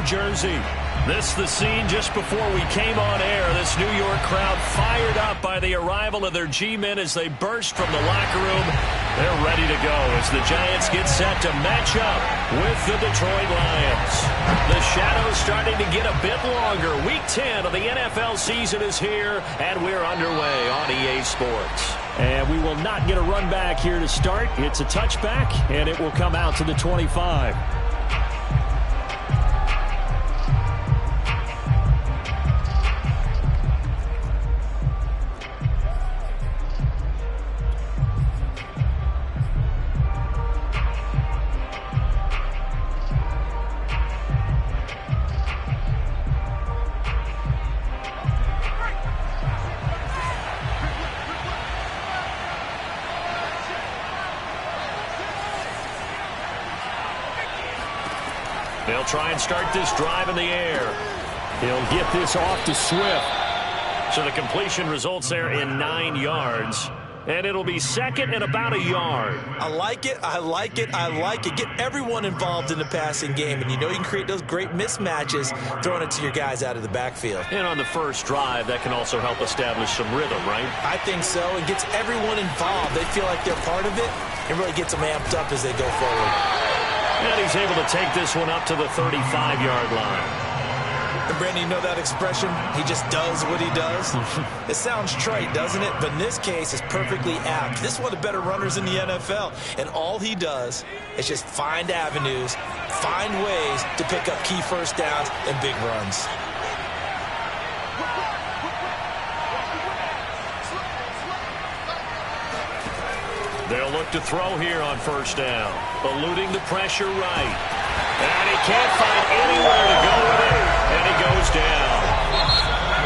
Jersey. This the scene just before we came on air. This New York crowd fired up by the arrival of their G-men as they burst from the locker room. They're ready to go as the Giants get set to match up with the Detroit Lions. The shadow's starting to get a bit longer. Week 10 of the NFL season is here, and we're underway on EA Sports. And we will not get a run back here to start. It's a touchback, and it will come out to the 25. They'll try and start this drive in the air. He'll get this off to Swift. So the completion results there in 9 yards. And it'll be second and about a yard. I like it, I like it, I like it. Get everyone involved in the passing game. And you know you can create those great mismatches throwing it to your guys out of the backfield. And on the first drive, that can also help establish some rhythm, right? I think so. It gets everyone involved. They feel like they're part of it. It really gets them amped up as they go forward. And he's able to take this one up to the 35-yard line. And Brandon, you know that expression? He just does what he does. It sounds trite, doesn't it? But in this case, it's perfectly apt. This is one of the better runners in the NFL. And all he does is just find avenues, find ways to pick up key first downs and big runs. They'll look to throw here on first down. Eluding the pressure right. And he can't find anywhere to go with it. And he goes down.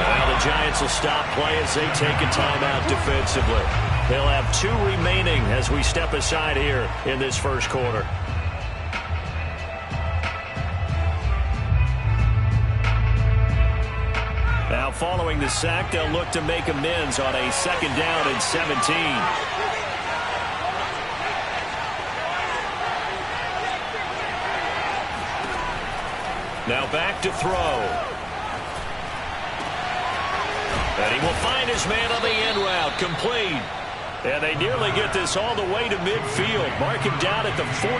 Now the Giants will stop play as they take a timeout defensively. They'll have 2 remaining as we step aside here in this first quarter. Now following the sack, they'll look to make amends on a second down and 17. Now back to throw. And he will find his man on the end route. Complete. And they nearly get this all the way to midfield. Mark him down at the 49.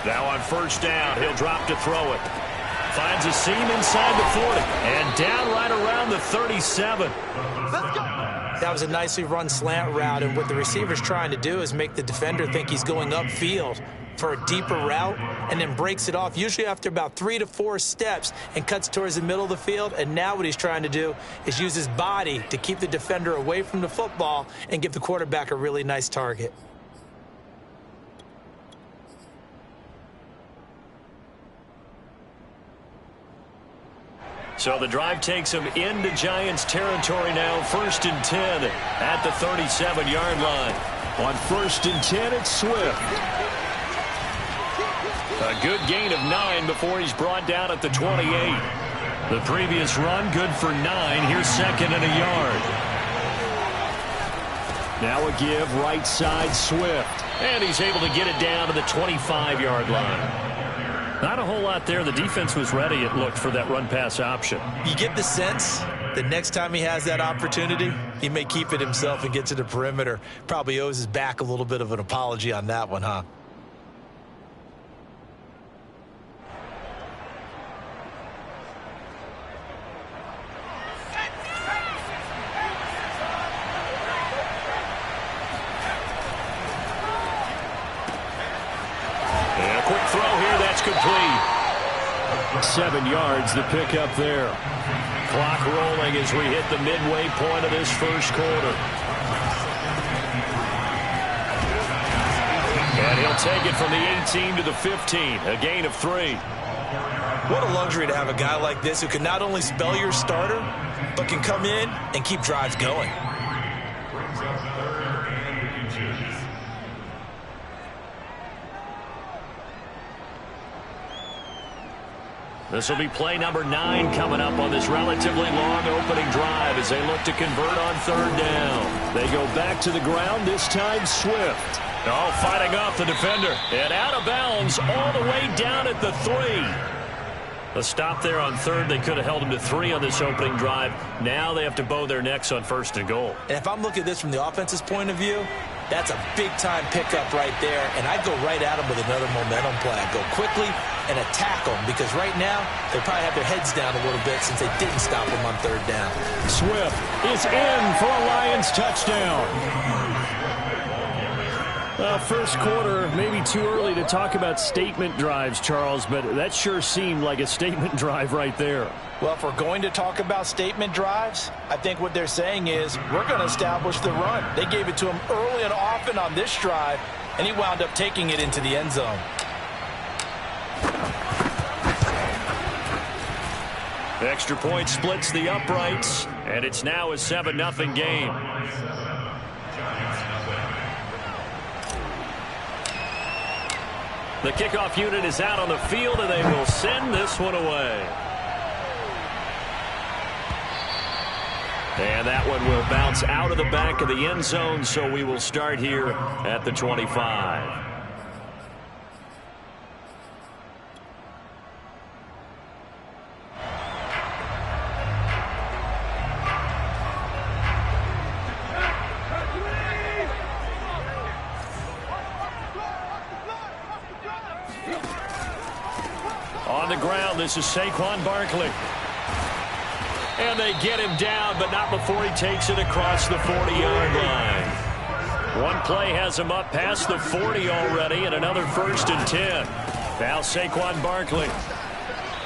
Now on first down, he'll drop to throw it. Finds a seam inside the 40. And down right around the 37. That was a nicely run slant route, and what the receiver's trying to do is make the defender think he's going upfield for a deeper route and then breaks it off, usually after about 3 to 4 steps, and cuts towards the middle of the field. And now what he's trying to do is use his body to keep the defender away from the football and give the quarterback a really nice target. So the drive takes him into Giants territory now. 1st and 10 at the 37-yard line. On 1st and 10, it's Swift. A good gain of 9 before he's brought down at the 28. The previous run, good for 9. Here's second and a yard. Now a give, right side, Swift. And he's able to get it down to the 25-yard line. Not a whole lot there. The defense was ready, it looked, for that run-pass option. You get the sense that next time he has that opportunity, he may keep it himself and get to the perimeter. Probably owes his back a little bit of an apology on that one, huh? Complete. 7 yards, the pickup there. Clock rolling as we hit the midway point of this first quarter. And he'll take it from the 18 to the 15, a gain of 3. What a luxury to have a guy like this who can not only spell your starter, but can come in and keep drives going. This will be play number 9 coming up on this relatively long opening drive as they look to convert on 3rd down. They go back to the ground, this time Swift. Oh, fighting off the defender. And out of bounds all the way down at the 3. A stop there on 3rd. They could have held him to 3 on this opening drive. Now they have to bow their necks on 1st and goal. And if I'm looking at this from the offense's point of view, that's a big-time pickup right there. And I'd go right at him with another momentum play. I'd go quickly and attack them because right now they probably have their heads down a little bit since they didn't stop them on 3rd down. Swift is in for a Lions touchdown. First quarter, maybe too early to talk about statement drives, Charles, but that sure seemed like a statement drive right there. Well, if we're going to talk about statement drives, I think what they're saying is we're going to establish the run. They gave it to him early and often on this drive, and he wound up taking it into the end zone. The extra point splits the uprights, and it's now a 7-0 game. The kickoff unit is out on the field, and they will send this one away. And that one will bounce out of the back of the end zone, so we will start here at the 25. On the ground, this is Saquon Barkley. And they get him down, but not before he takes it across the 40-yard line. One play has him up past the 40 already, and another 1st and 10. Now Saquon Barkley.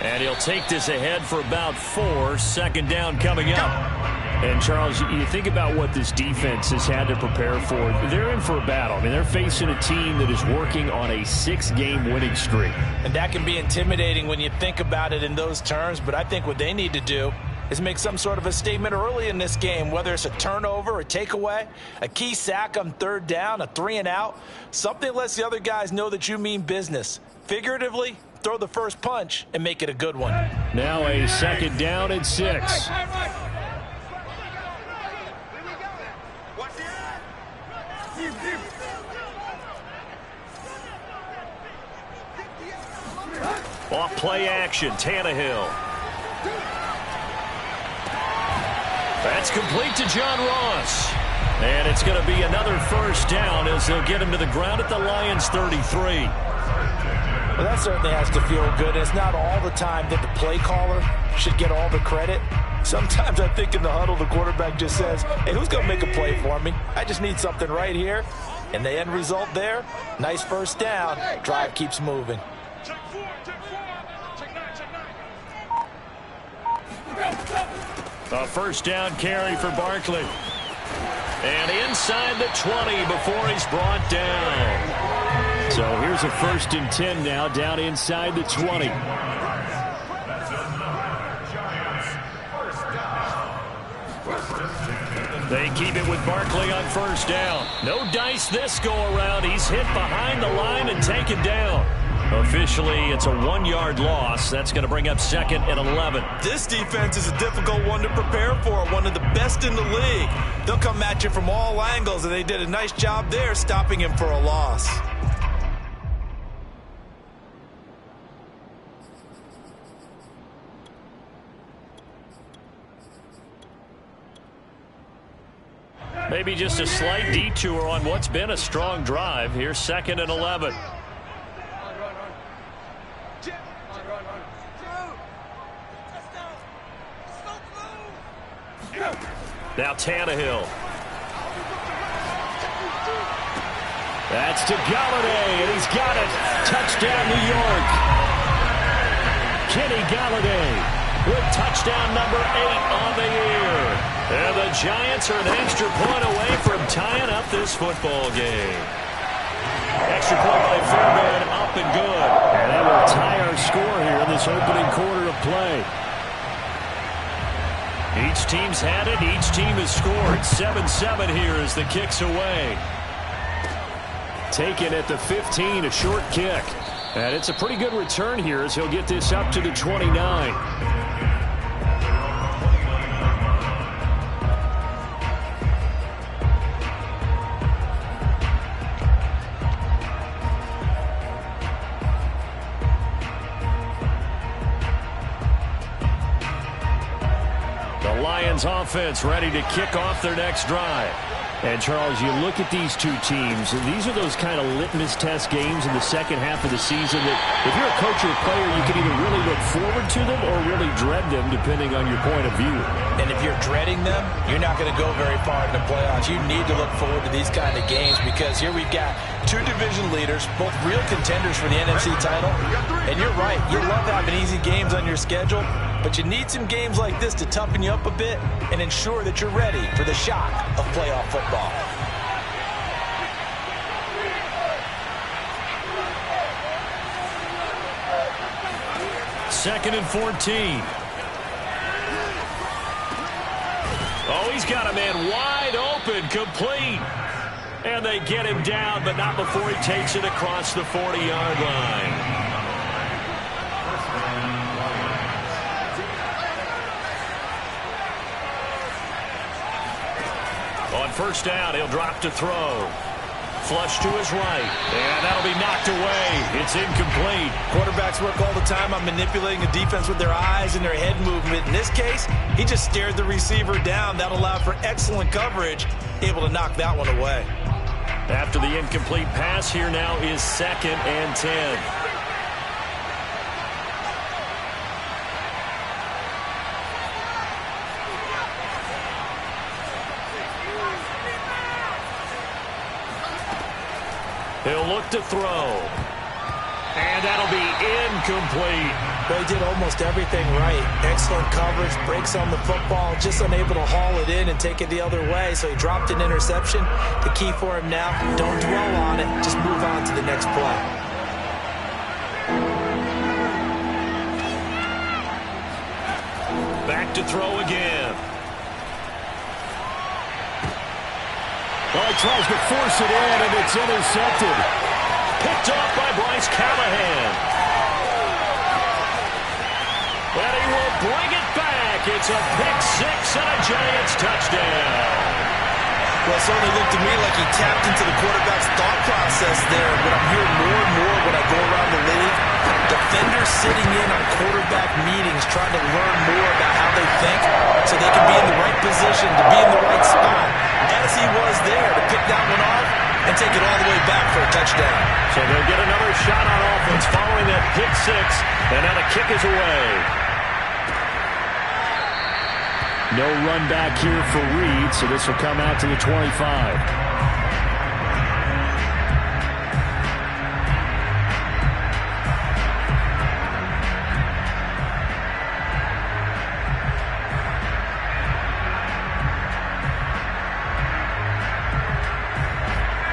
And he'll take this ahead for about 4. 2nd down coming up. And, Charles, you think about what this defense has had to prepare for. They're in for a battle. I mean, they're facing a team that is working on a 6-game winning streak. And that can be intimidating when you think about it in those terms, but I think what they need to do is make some sort of a statement early in this game, whether it's a turnover, a takeaway, a key sack on 3rd down, a 3-and-out, something lets the other guys know that you mean business. Figuratively, throw the first punch and make it a good one. Now a 2nd down and 6. Off play action, Tannehill. That's complete to John Ross. And it's going to be another 1st down as they'll get him to the ground at the Lions 33. Well, that certainly has to feel good. It's not all the time that the play caller should get all the credit. Sometimes I think in the huddle the quarterback just says, hey, who's going to make a play for me? I just need something right here. And the end result there, nice 1st down. Drive keeps moving. A 1st down carry for Barkley. And inside the 20 before he's brought down. So here's a 1st and 10 now, down inside the 20. They keep it with Barkley on 1st down. No dice this go around. He's hit behind the line and taken down. Officially, it's a 1-yard loss. That's going to bring up 2nd and 11. This defense is a difficult one to prepare for, one of the best in the league. They'll come at you from all angles, and they did a nice job there stopping him for a loss. Maybe just a slight detour on what's been a strong drive. Here's 2nd and 11. Now Tannehill. That's to Galladay, and he's got it. Touchdown, New York. Kenny Galladay with touchdown number 8 on the year. And the Giants are an extra point away from tying up this football game. Extra point by Fairbairn, up and good. And that will tie our score here in this opening quarter of play. Each team's had it. Each team has scored. 7-7 here as the kick's away. Taken at the 15, a short kick. And it's a pretty good return here as he'll get this up to the 29. The Lions offense ready to kick off their next drive. And, Charles, you look at these two teams, and these are those kind of litmus test games in the second half of the season that if you're a coach or a player, you can either really look forward to them or really dread them, depending on your point of view. And if you're dreading them, you're not going to go very far in the playoffs. You need to look forward to these kind of games because here we've got two division leaders, both real contenders for the NFC title. And you're right, you love having easy games on your schedule, but you need some games like this to toughen you up a bit and ensure that you're ready for the shock of playoff football. Second and 14. Oh, he's got a man wide open, complete. And they get him down, but not before he takes it across the 40-yard line. On first down, he'll drop to throw. Flush to his right, and that'll be knocked away. It's incomplete. Quarterbacks work all the time on manipulating the defense with their eyes and their head movement. In this case, he just stared the receiver down. That allowed for excellent coverage, able to knock that one away. After the incomplete pass, here now is 2nd and 10. He'll look to throw. And that'll be incomplete. But he did almost everything right. Excellent coverage, breaks on the football, just unable to haul it in and take it the other way. So he dropped an interception. The key for him now, don't dwell on it. Just move on to the next play. Back to throw again. Well, he tries to force it in, and it's intercepted. Picked off by Bryce Callahan. And he will bring it back. It's a pick six and a Giants touchdown. Well, it certainly looked to me like he tapped into the quarterback's thought process there. But I'm hearing more and more when I go around the league, defenders sitting in on quarterback meetings trying to learn more about how they think so they can be in the right position to be in the right spot, as he was there to pick that one off and take it all the way back for a touchdown. So they'll get another shot on offense following that pick six, and now the kick is away. No run back here for Reed, so this will come out to the 25.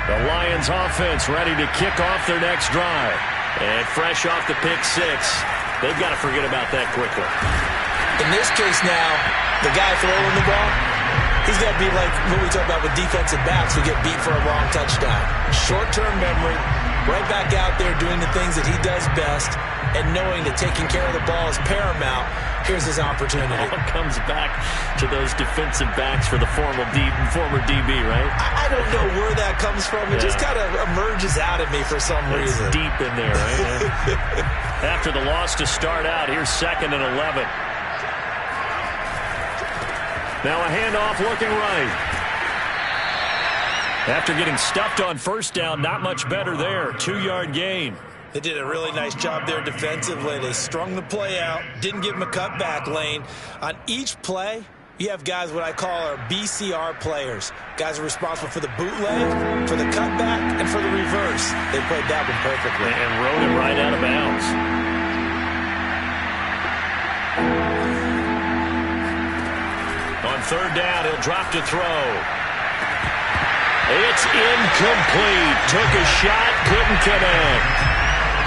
The Lions offense ready to kick off their next drive. And fresh off the pick six, they've got to forget about that quickly. In this case now, the guy throwing the ball, he's got to be like what we talk about with defensive backs who get beat for a long touchdown. Short-term memory, right back out there doing the things that he does best, and knowing that taking care of the ball is paramount. Here's his opportunity. It all comes back to those defensive backs for the former DB, right? I don't know where that comes from. It just kind of emerges out of me for some reason. It's deep in there, right? After the loss to start out, here's 2nd and 11. Now a handoff looking right. After getting stuffed on first down, not much better there. 2-yard gain. They did a really nice job there defensively. They strung the play out, didn't give him a cutback lane. On each play, you have guys what I call our BCR players. Guys are responsible for the bootleg, for the cutback, and for the reverse. They played that one perfectly. And rode him right out of bounds. On third down, he'll drop to throw. It's incomplete. Took a shot, couldn't connect.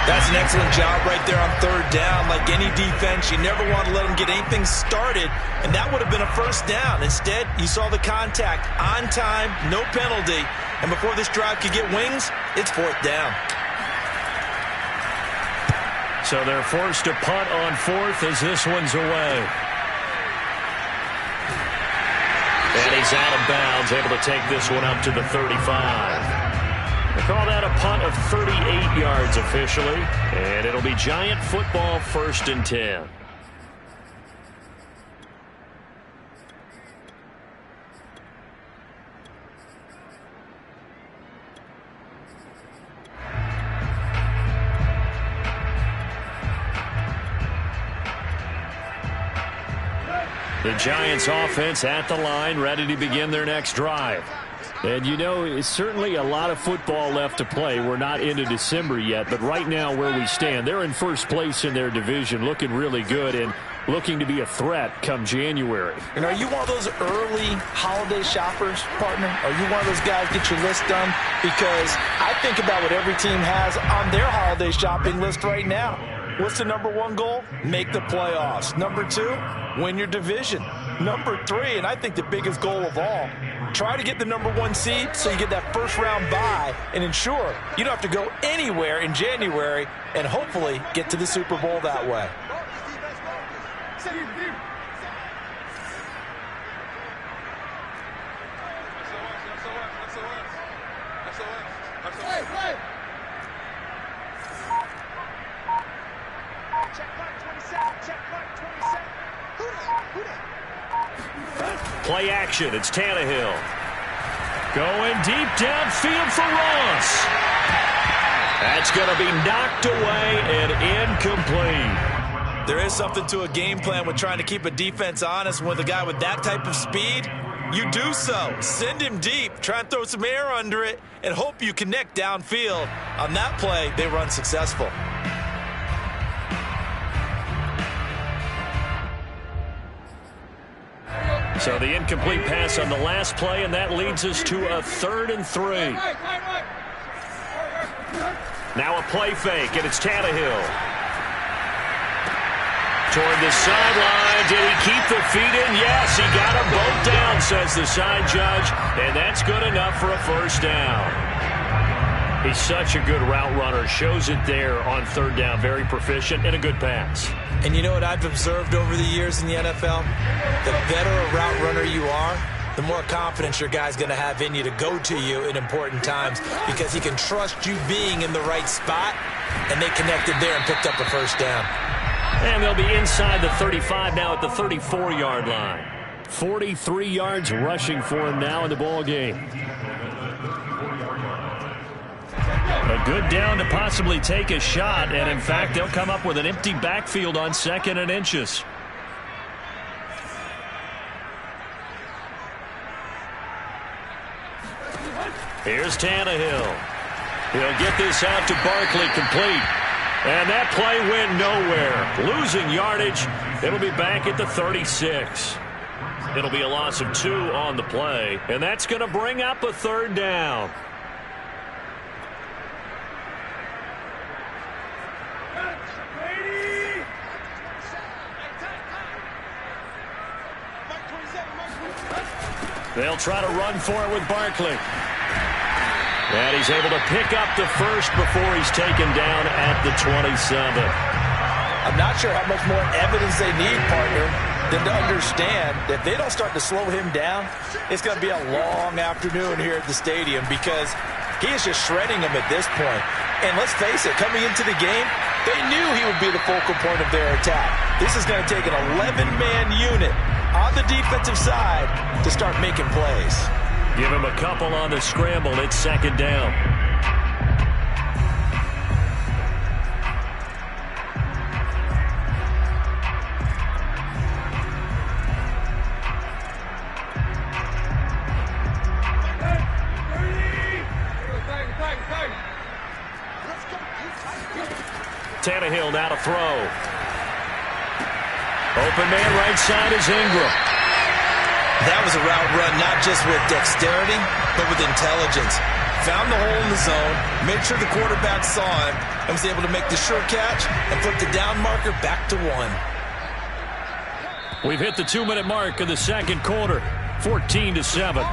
That's an excellent job right there on third down. Like any defense, you never want to let them get anything started, and that would have been a first down. Instead, you saw the contact on time, no penalty, and before this drive could get wings, it's fourth down. So they're forced to punt on fourth as this one's away. And he's out of bounds, able to take this one up to the 35. They call that a punt of 38 yards officially, and it'll be Giant football 1st and 10. The Giants offense at the line, ready to begin their next drive. And you know, it's certainly a lot of football left to play. We're not into December yet, but right now where we stand, they're in first place in their division, looking really good and looking to be a threat come January. And are you one of those early holiday shoppers, partner? Are you one of those guys get your list done? Because I think about what every team has on their holiday shopping list right now. What's the number one goal? Make the playoffs. Number 2, win your division. Number 3, and I think the biggest goal of all, try to get the number 1 seed so you get that first round bye and ensure you don't have to go anywhere in January and hopefully get to the Super Bowl that way. Play action. It's Tannehill. Going deep downfield for Ross. That's going to be knocked away and incomplete. There is something to a game plan with trying to keep a defense honest. With a guy with that type of speed, you do so. Send him deep, try and throw some air under it, and hope you connect downfield. On that play, they run successful. So the incomplete pass on the last play, and that leads us to a 3rd and 3. Now a play fake, and it's Tannehill. Toward the sideline. Did he keep the feet in? Yes, he got them both down, says the side judge, and that's good enough for a 1st down. He's such a good route runner. Shows it there on 3rd down. Very proficient and a good pass. And you know what I've observed over the years in the NFL? The better a route runner you are, the more confidence your guy's going to have in you to go to you in important times because he can trust you being in the right spot, and they connected there and picked up a 1st down. And they'll be inside the 35 now at the 34-yard line. 43 yards rushing for him now in the ball game. A good down to possibly take a shot, and in fact, they'll come up with an empty backfield on 2nd and inches. Here's Tannehill. He'll get this out to Barkley, complete. And that play went nowhere. Losing yardage. It'll be back at the 36. It'll be a loss of 2 on the play, and that's going to bring up a 3rd down. They'll try to run for it with Barkley. And he's able to pick up the 1st before he's taken down at the 27. I'm not sure how much more evidence they need, partner, than to understand that if they don't start to slow him down, it's going to be a long afternoon here at the stadium because he is just shredding them at this point. And let's face it, coming into the game, they knew he would be the focal point of their attack. This is going to take an 11-man unit on the defensive side to start making plays. Give him a couple on the scramble. It's 2nd down. Tannehill now to throw. Open man right side is Ingram. That was a route run not just with dexterity, but with intelligence. Found the hole in the zone, made sure the quarterback saw him, and was able to make the sure catch and flip the down marker back to 1. We've hit the 2-minute mark of the 2nd quarter, 14-7.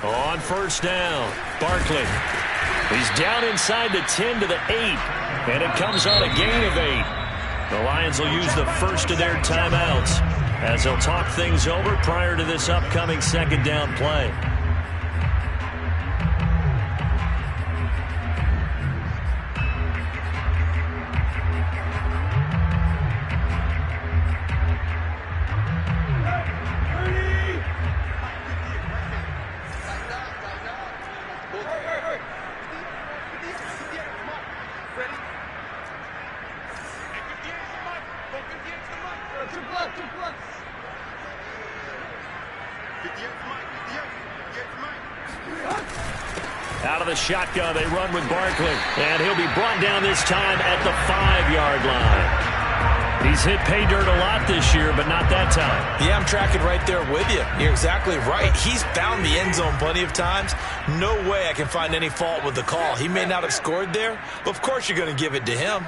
On first down, Barkley. He's down inside the 10 to the 8, and it comes on a gain of 8. The Lions will use the first of their timeouts as they'll talk things over prior to this upcoming second down play. Out of the shotgun, they run with Barkley. And he'll be brought down this time at the 5-yard line. He's hit pay dirt a lot this year, but not that time. Yeah, I'm tracking right there with you. You're exactly right. He's found the end zone plenty of times. No way I can find any fault with the call. He may not have scored there, but of course you're going to give it to him.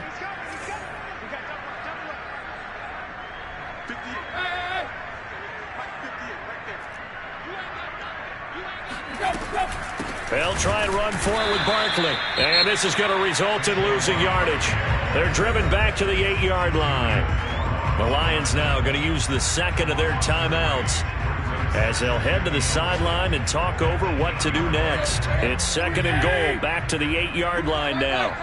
They'll try and run for it with Barkley. And this is going to result in losing yardage. They're driven back to the 8-yard line. The Lions now going to use the second of their timeouts as they'll head to the sideline and talk over what to do next. It's second and goal, back to the 8-yard line now.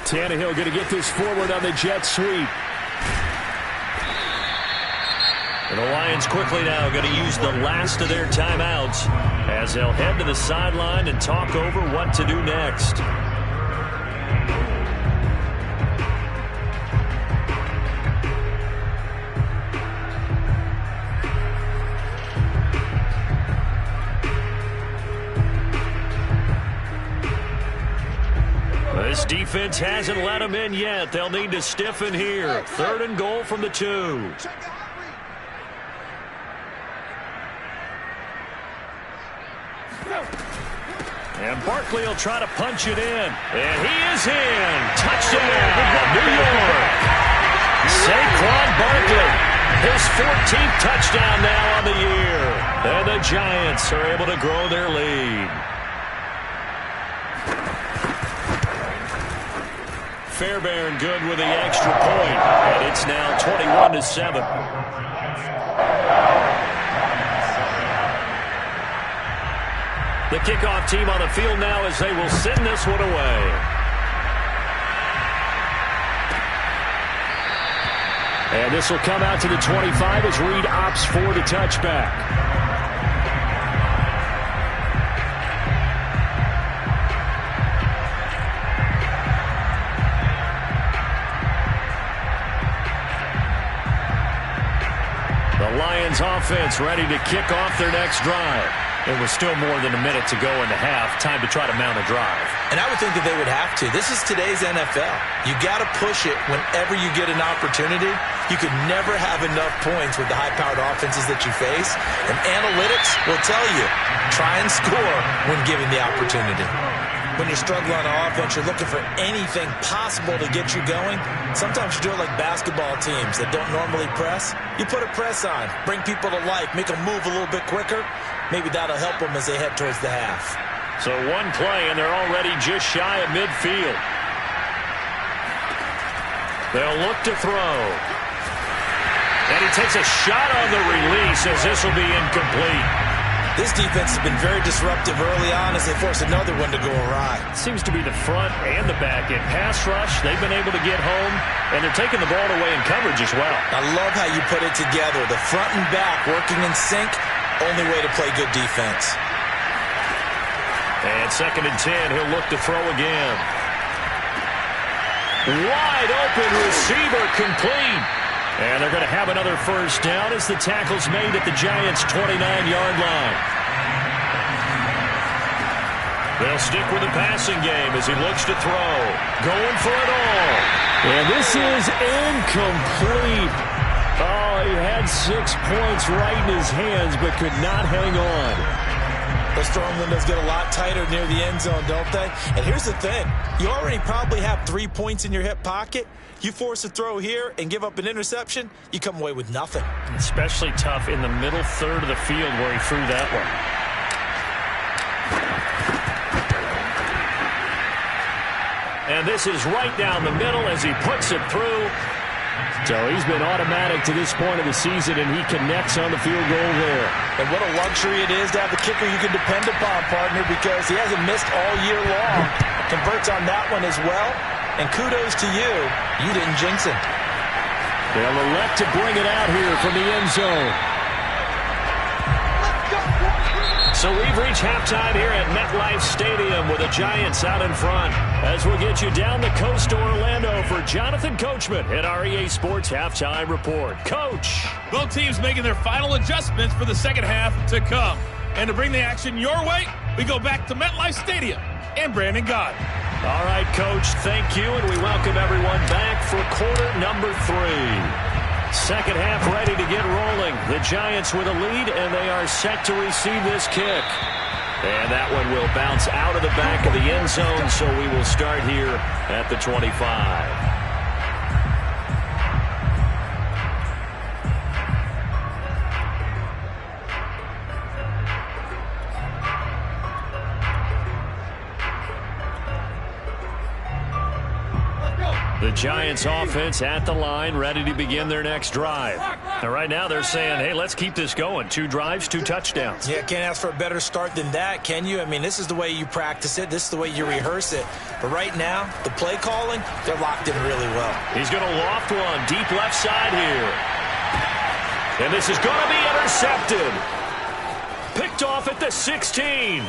Tannehill going to get this forward on the jet sweep. And the Lions quickly now going to use the last of their timeouts as they'll head to the sideline and talk over what to do next. This defense hasn't let them in yet. They'll need to stiffen here. Third and goal from the 2. And Barkley will try to punch it in. And he is in. Touchdown, New York. Saquon Barkley. His 14th touchdown now on the year. And the Giants are able to grow their lead. Fairbairn good with the extra point, and it's now 21-7. The kickoff team on the field now as they will send this one away. And this will come out to the 25 as Reed opts for the touchback. Lions offense ready to kick off their next drive. It was still more than a minute to go in the half. Time to try to mount a drive. And I would think that they would have to. This is today's NFL. You got to push it whenever you get an opportunity. You could never have enough points with the high-powered offenses that you face. And analytics will tell you, try and score when given the opportunity. When you're struggling on offense, you're looking for anything possible to get you going. Sometimes you do it like basketball teams that don't normally press. You put a press on, bring people to life, make them move a little bit quicker. Maybe that'll help them as they head towards the half. So one play, and they're already just shy of midfield. They'll look to throw. And he takes a shot on the release as this will be incomplete. This defense has been very disruptive early on as they force another one to go awry. Seems to be the front and the back end. Pass rush, they've been able to get home, and they're taking the ball away in coverage as well. I love how you put it together. The front and back working in sync, only way to play good defense. And second and 10, he'll look to throw again. Wide open receiver complete. And they're going to have another first down as the tackle's made at the Giants' 29-yard line. They'll stick with the passing game as he looks to throw. Going for it all. And this is incomplete. Oh, he had 6 points right in his hands but could not hang on. Those throwing windows get a lot tighter near the end zone, don't they? And here's the thing. You already probably have 3 points in your hip pocket. You force a throw here and give up an interception, you come away with nothing. Especially tough in the middle third of the field where he threw that one. And this is right down the middle as he puts it through. So he's been automatic to this point of the season, and he connects on the field goal there. And what a luxury it is to have the kicker you can depend upon, partner, because he hasn't missed all year long. Converts on that one as well. And kudos to you. You didn't jinx him. They'll elect to bring it out here from the end zone. So we've reached halftime here at MetLife Stadium with the Giants out in front. As we'll get you down the coast to Orlando for Jonathan Coachman at our EA Sports Halftime Report. Coach. Both teams making their final adjustments for the second half to come. And to bring the action your way, we go back to MetLife Stadium and Brandon Gaudin. All right, Coach, thank you, and we welcome everyone back for quarter number 3. Second half ready to get rolling. The Giants with a lead, and they are set to receive this kick. And that one will bounce out of the back of the end zone, so we will start here at the 25. The Giants offense at the line, ready to begin their next drive. And right now they're saying, hey, let's keep this going. 2 drives, 2 touchdowns. Yeah, can't ask for a better start than that, can you? I mean, this is the way you practice it. This is the way you rehearse it. But right now, the play calling, they're locked in really well. He's going to loft one deep left side here. And this is going to be intercepted. Picked off at the 16.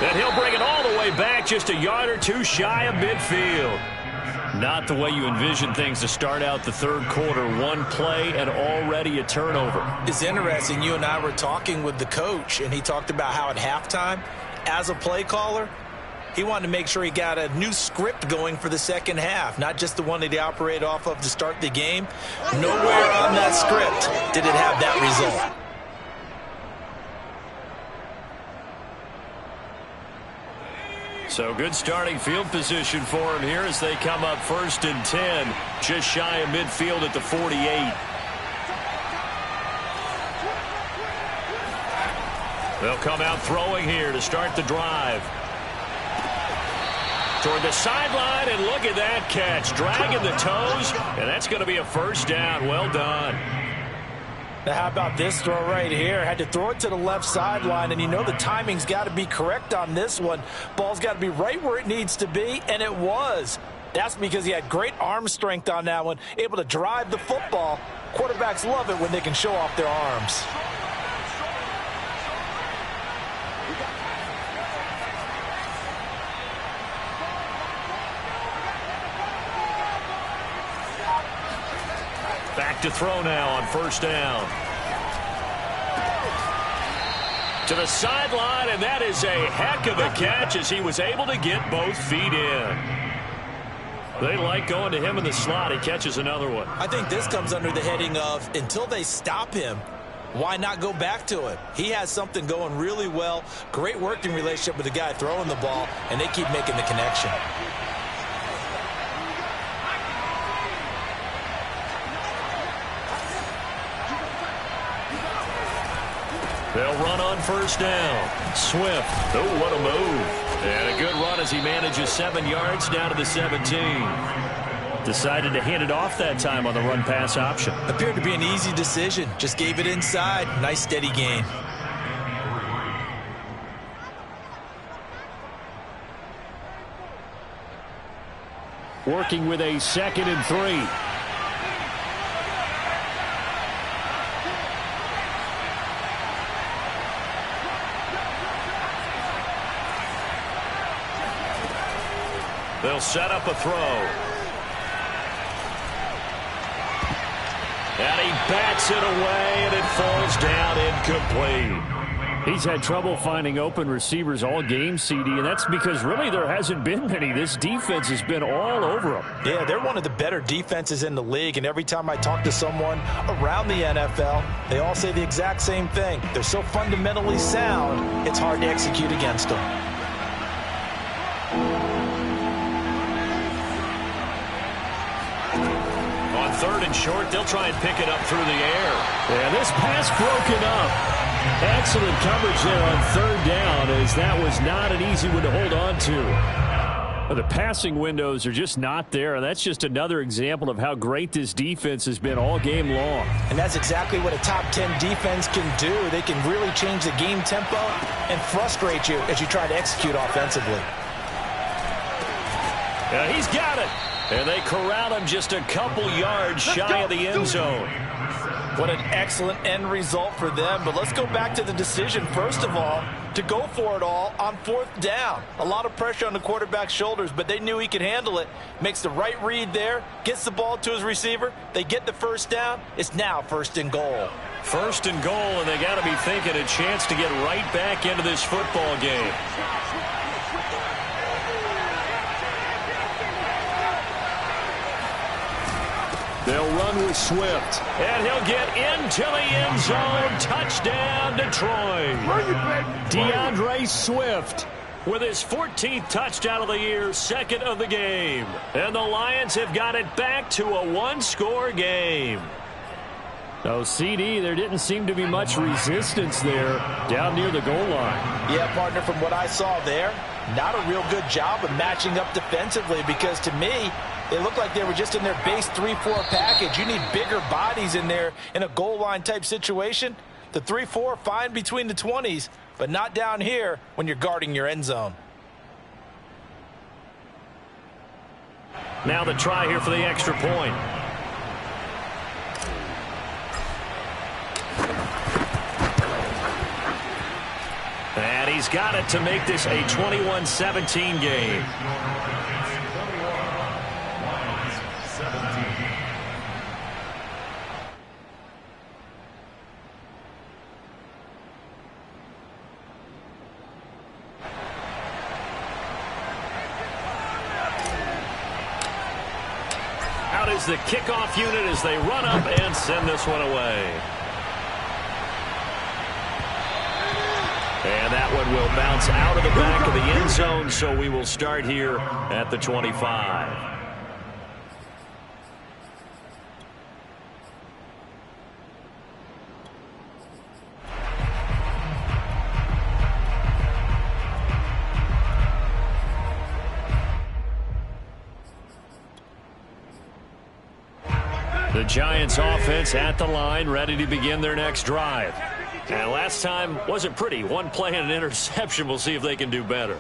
And he'll bring it all the way back, just a yard or 2 shy of midfield. Not the way you envision things to start out the third quarter. 1 play and already a turnover. It's interesting. You and I were talking with the coach, and he talked about how at halftime, as a play caller, he wanted to make sure he got a new script going for the second half, not just the one that he operated off of to start the game. Nowhere on that script did it have that result. So good starting field position for him here as they come up 1st and 10, just shy of midfield at the 48. They'll come out throwing here to start the drive. Toward the sideline, and look at that catch. Dragging the toes, and that's going to be a first down. Well done. Now, how about this throw right here? Had to throw it to the left sideline, and you know the timing's got to be correct on this one. Ball's got to be right where it needs to be, and it was. That's because he had great arm strength on that one, able to drive the football. Quarterbacks love it when they can show off their arms. Back to throw now on 1st down. To the sideline, and that is a heck of a catch as he was able to get both feet in. They like going to him in the slot. He catches another one. I think this comes under the heading of until they stop him, why not go back to it? He has something going really well. Great working relationship with the guy throwing the ball, and they keep making the connection. They'll run on 1st down. Swift. Oh, what a move. And a good run as he manages 7 yards down to the 17. Decided to hand it off that time on the run-pass option. Appeared to be an easy decision. Just gave it inside. Nice, steady gain. Working with a 2nd and 3. They'll set up a throw. And he bats it away, and it falls down incomplete. He's had trouble finding open receivers all game, CD, and that's because really there hasn't been many. This defense has been all over him. Yeah, they're one of the better defenses in the league, and every time I talk to someone around the NFL, they all say the exact same thing. They're so fundamentally sound, it's hard to execute against them. On 3rd and short, they'll try and pick it up through the air. Yeah, this pass broken up. Excellent coverage there on 3rd down, as that was not an easy one to hold on to. But the passing windows are just not there, and that's just another example of how great this defense has been all game long. And that's exactly what a top 10 defense can do. They can really change the game tempo and frustrate you as you try to execute offensively. Yeah, he's got it. And they corral him just a couple yards shy of the end zone. What an excellent end result for them. But let's go back to the decision, first of all, to go for it all on 4th down. A lot of pressure on the quarterback's shoulders, but they knew he could handle it. Makes the right read there, gets the ball to his receiver. They get the 1st down. It's now 1st and goal. 1st and goal, and they got to be thinking a chance to get right back into this football game. They'll run with Swift, and he'll get into the end zone. Touchdown, Detroit. DeAndre Swift with his 14th touchdown of the year, 2nd of the game. And the Lions have got it back to a 1-score game. So, CD, there didn't seem to be much resistance there down near the goal line. Yeah, partner, from what I saw there, not a real good job of matching up defensively, because to me, it looked like they were just in their base 3-4 package. You need bigger bodies in there in a goal line type situation. The 3-4, fine between the 20s, but not down here when you're guarding your end zone. Now the try here for the extra point. And he's got it to make this a 21-17 game. Out is the kickoff unit as they run up and send this one away. And that one will bounce out of the back of the end zone, so we will start here at the 25. The Giants offense at the line, ready to begin their next drive. And last time wasn't pretty. One play and an interception. We'll see if they can do better.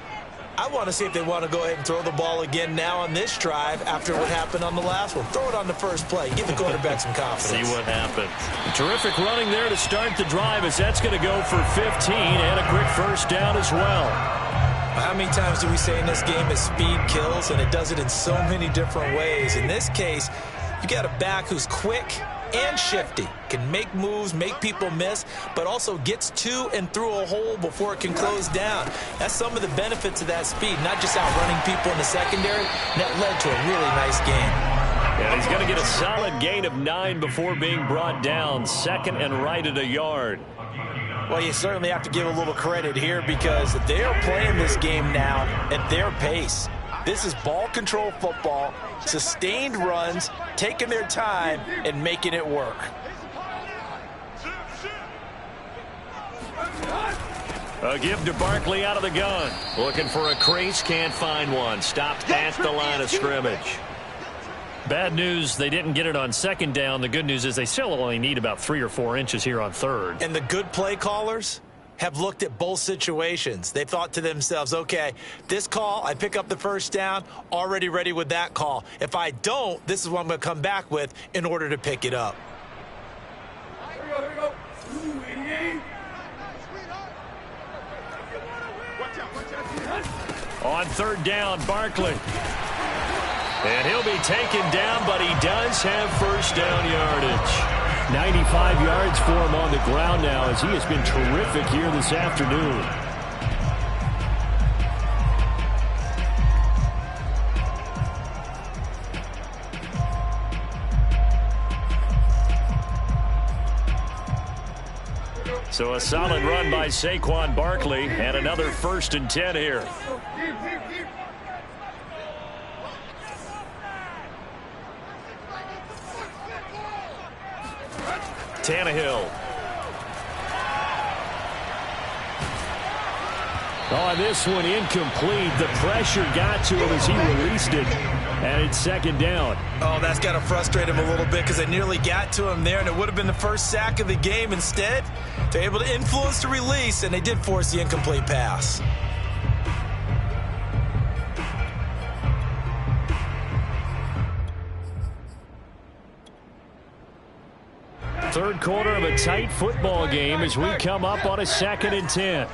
I want to see if they want to go ahead and throw the ball again now on this drive after what happened on the last one. Throw it on the first play. Give the quarterback some confidence. See what happens. Terrific running there to start the drive, as that's going to go for 15 and a quick 1st down as well. How many times do we say in this game that speed kills, and it does it in so many different ways? In this case, you got a back who's quick and shifty, can make moves, make people miss, but also gets to and through a hole before it can close down. That's some of the benefits of that speed, not just outrunning people in the secondary. That led to a really nice game. And he's going to get a solid gain of 9 before being brought down, 2nd and right at a yard. Well, you certainly have to give a little credit here, because they are playing this game now at their pace. This is ball control football, sustained runs, taking their time and making it work. A give to Barkley out of the gun. Looking for a crease, can't find one. Stopped at the line of scrimmage. Bad news, they didn't get it on 2nd down. The good news is they still only need about 3 or 4 inches here on 3rd. And the good play callers have looked at both situations. They thought to themselves, okay, this call, I pick up the 1st down, already ready with that call. If I don't, this is what I'm going to come back with in order to pick it up. Here we go. On 3rd down, Barkley. And he'll be taken down, but he does have 1st down yardage. 95 yards for him on the ground now, as he has been terrific here this afternoon. So a solid run by Saquon Barkley, and another 1st and 10 here. Tannehill. On this one, incomplete. The pressure got to him as he released it, and it's 2nd down. Oh, that's got to frustrate him a little bit because they nearly got to him there, and it would have been the first sack of the game. Instead, they're able to influence the release, and they did force the incomplete pass. Third quarter of a tight football game as we come up on a 2nd and 10.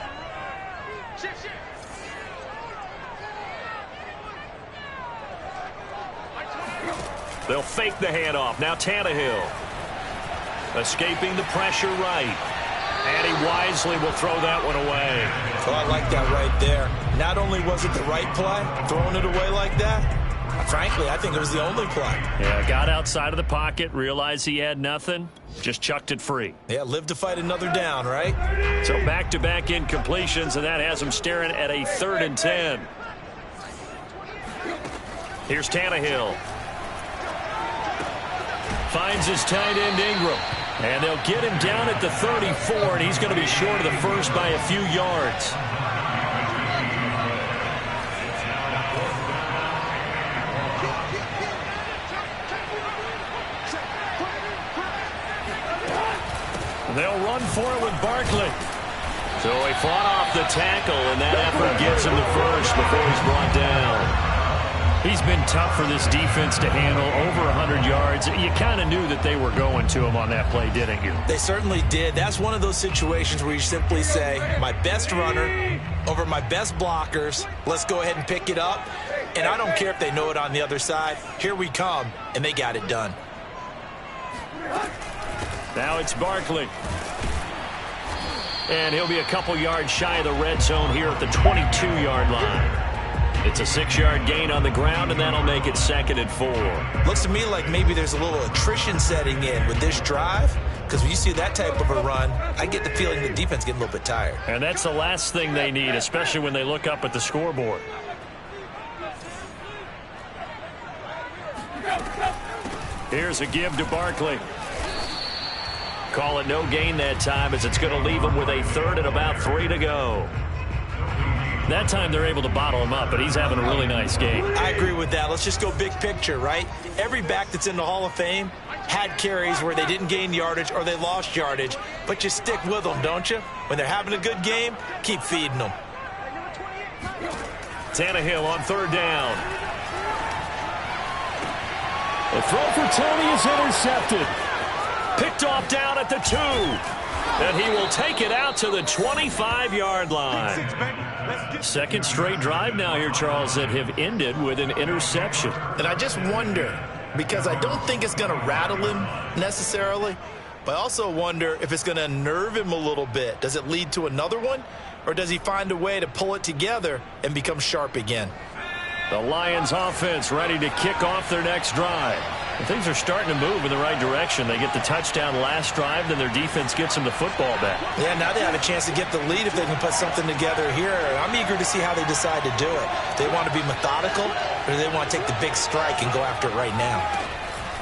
They'll fake the handoff. Now Tannehill. Escaping the pressure right. And he wisely will throw that one away. Oh, I like that right there. Not only was it the right play, throwing it away like that, frankly, I think it was the only play. Yeah, got outside of the pocket, realized he had nothing, just chucked it free. Yeah, live to fight another down, right? So back-to-back incompletions, and that has him staring at a 3rd and 10. Here's Tannehill. Finds his tight end Ingram. And they'll get him down at the 34, and he's going to be short of the first by a few yards. They'll run for it with Barkley. So he fought off the tackle, and that effort gets him the first before he's brought down. He's been tough for this defense to handle, over 100 yards. You kind of knew that they were going to him on that play, didn't you? They certainly did. That's one of those situations where you simply say, my best runner over my best blockers, let's go ahead and pick it up. And I don't care if they know it on the other side. Here we come, and they got it done. Now it's Barkley. And he'll be a couple yards shy of the red zone here at the 22-yard line. It's a 6-yard gain on the ground, and that'll make it 2nd and 4. Looks to me like maybe there's a little attrition setting in with this drive, because when you see that type of a run, I get the feeling the defense getting a little bit tired. And that's the last thing they need, especially when they look up at the scoreboard. Here's a give to Barkley. Call it no gain that time, as it's going to leave him with a 3rd and about 3 to go. That time they're able to bottle him up, but he's having a really nice game. I agree with that. Let's just go big picture, right? Every back that's in the Hall of Fame had carries where they didn't gain yardage or they lost yardage, but you stick with them, don't you? When they're having a good game, keep feeding them. Tannehill on 3rd down. The throw for Tony is intercepted. Picked off down at the 2. And he will take it out to the 25-yard line. 2nd straight drive now here, Charles, that have ended with an interception. And I just wonder, because I don't think it's going to rattle him necessarily, but I also wonder if it's going to unnerve him a little bit. Does it lead to another one, or does he find a way to pull it together and become sharp again? The Lions offense ready to kick off their next drive. And things are starting to move in the right direction. They get the touchdown last drive, then their defense gets them the football back. Yeah, now they have a chance to get the lead if they can put something together here. I'm eager to see how they decide to do it. They want to be methodical, or do they want to take the big strike and go after it right now?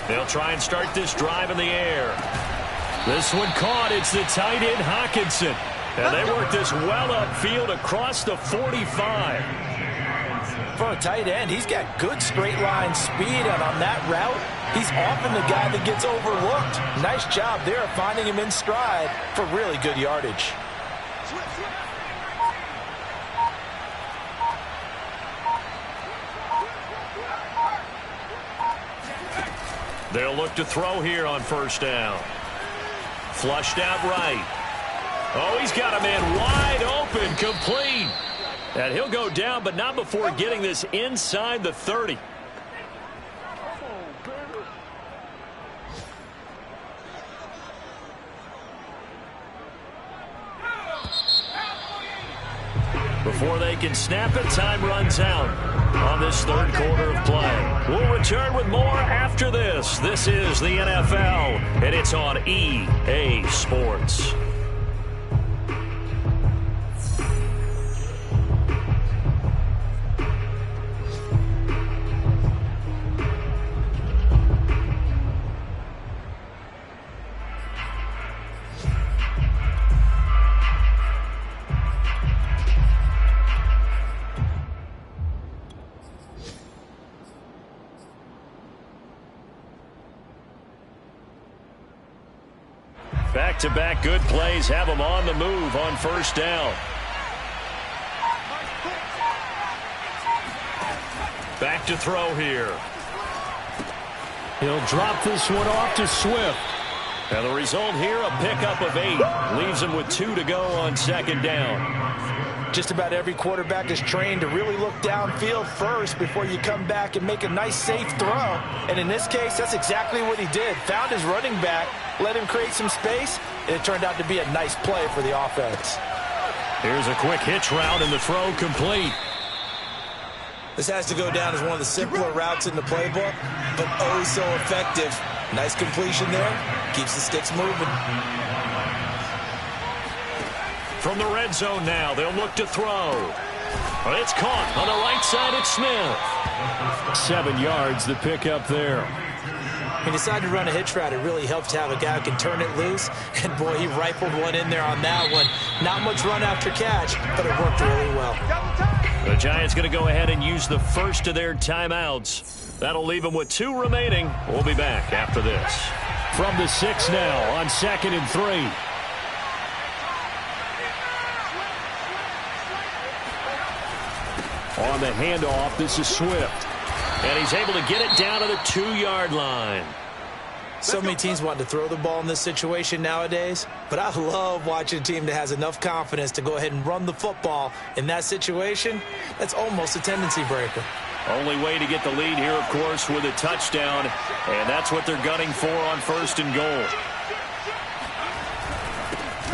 They'll try and start this drive in the air. This one caught. It's the tight end Hockenson. And they work this well upfield across the 45. For a tight end, he's got good straight line speed, and on that route, he's often the guy that gets overlooked. Nice job there finding him in stride for really good yardage. They'll look to throw here on 1st down. Flushed out right. Oh, he's got a man wide open, complete. And he'll go down, but not before getting this inside the 30. before they can snap it. Time runs out on this third quarter of play. We'll return with more after this. This is the NFL, and it's on EA Sports. Back-to-back good plays have them on the move on first down. Back to throw here. He'll drop this one off to Swift. And the result here, a pickup of 8. Leaves him with 2 to go on second down. Just about every quarterback is trained to really look downfield first before you come back and make a nice, safe throw. And in this case, that's exactly what he did. Found his running back, let him create some space, and it turned out to be a nice play for the offense. Here's a quick hitch route, and the throw complete. This has to go down as one of the simpler routes in the playbook, but oh so effective. Nice completion there. Keeps the sticks moving. From the red zone now, they'll look to throw. It's caught on the right side. It's Smith. 7 yards, the pickup there. He decided to run a hitch route. It really helps to have a guy who can turn it loose. And, boy, he rifled one in there on that one. Not much run after catch, but it worked really well. The Giants going to go ahead and use the first of their timeouts. That'll leave them with 2 remaining. We'll be back after this. From the 6 now on 2nd and 3. On the handoff, this is Swift. And he's able to get it down to the 2-yard line. So many teams want to throw the ball in this situation nowadays, but I love watching a team that has enough confidence to go ahead and run the football. In that situation, that's almost a tendency breaker. Only way to get the lead here, of course, with a touchdown, and that's what they're gunning for on 1st and goal.